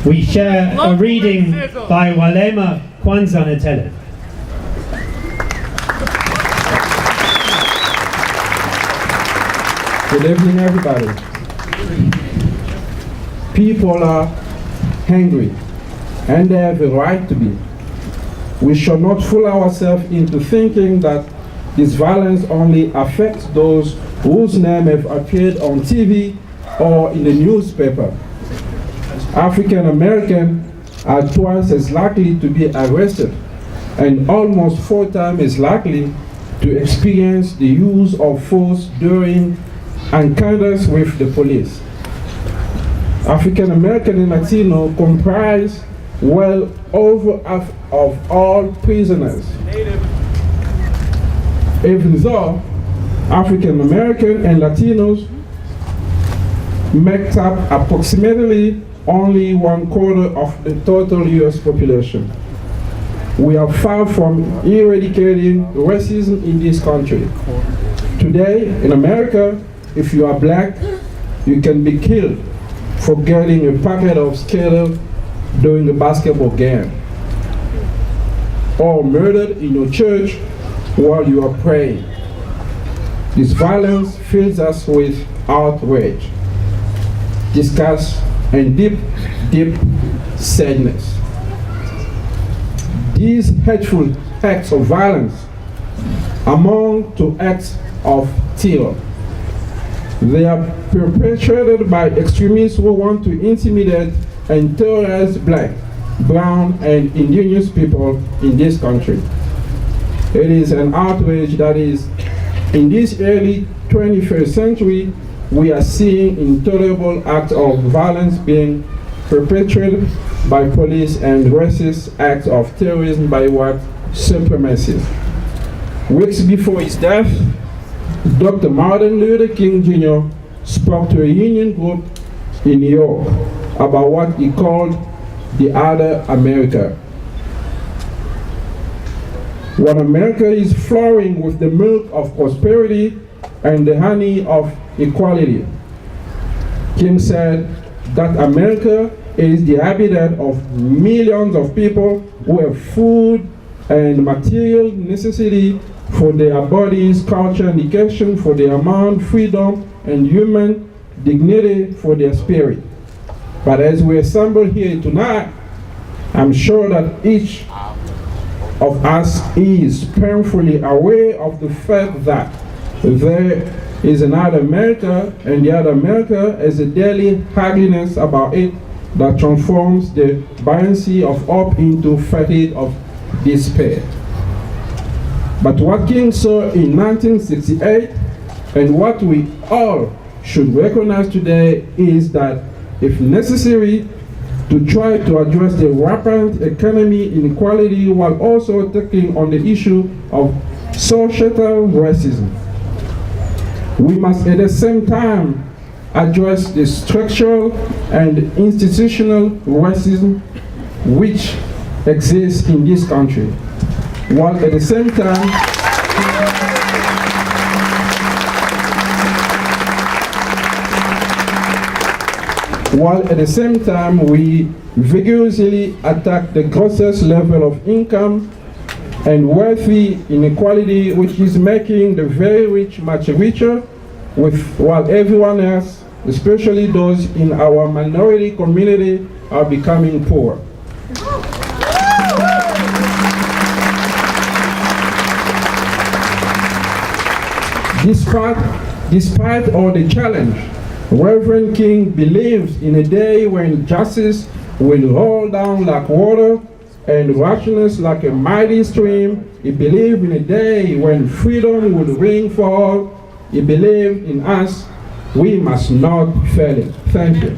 We share a reading by Walema Kwanza Ntele. Good evening, everybody. People are hungry, and they have a right to be. We should not fool ourselves into thinking that this violence only affects those whose names have appeared on TV or in the newspaper. African Americans are twice as likely to be arrested and almost 4 times as likely to experience the use of force during encounters with the police. African American and Latino comprise well over half of all prisoners. Even though African American and Latinos make up approximately only 1/4 of the total US population. We are far from eradicating racism in this country. Today, in America, if you are black, you can be killed for getting a packet of Skittles during a basketball game, or murdered in your church while you are praying. This violence fills us with outrage, disgust, and deep, deep sadness. These hateful acts of violence amount to acts of terror. They are perpetrated by extremists who want to intimidate and terrorize black, brown, and indigenous people in this country. It is an outrage that is, in this early 21st century, we are seeing intolerable acts of violence being perpetrated by police and racist acts of terrorism by white supremacists. Weeks before his death, Dr. Martin Luther King Jr. spoke to a union group in New York about what he called the other America. When America is flowing with the milk of prosperity and the honey of equality, King said that America is the habitat of millions of people who have food and material necessity for their bodies, culture, and education, for their mind, freedom, and human dignity for their spirit. But as we assemble here tonight, I'm sure that each of us is painfully aware of the fact that there is another America, and the other America has a daily happiness about it that transforms the buoyancy of hope into fatigue of despair. But what King saw in 1968 and what we all should recognize today is that if necessary, to try to address the rampant economic inequality while also tackling on the issue of societal racism, we must at the same time address the structural and institutional racism which exists in this country, while at the same time we vigorously attack the grossest level of income and wealthy inequality, which is making the very rich much richer, while everyone else, especially those in our minority community, are becoming poor. Despite all the challenge, Reverend King believes in a day when justice will roll down like water and righteousness like a mighty stream. He believed in a day when freedom would ring for all. He believed in us. We must not fail it. Thank you.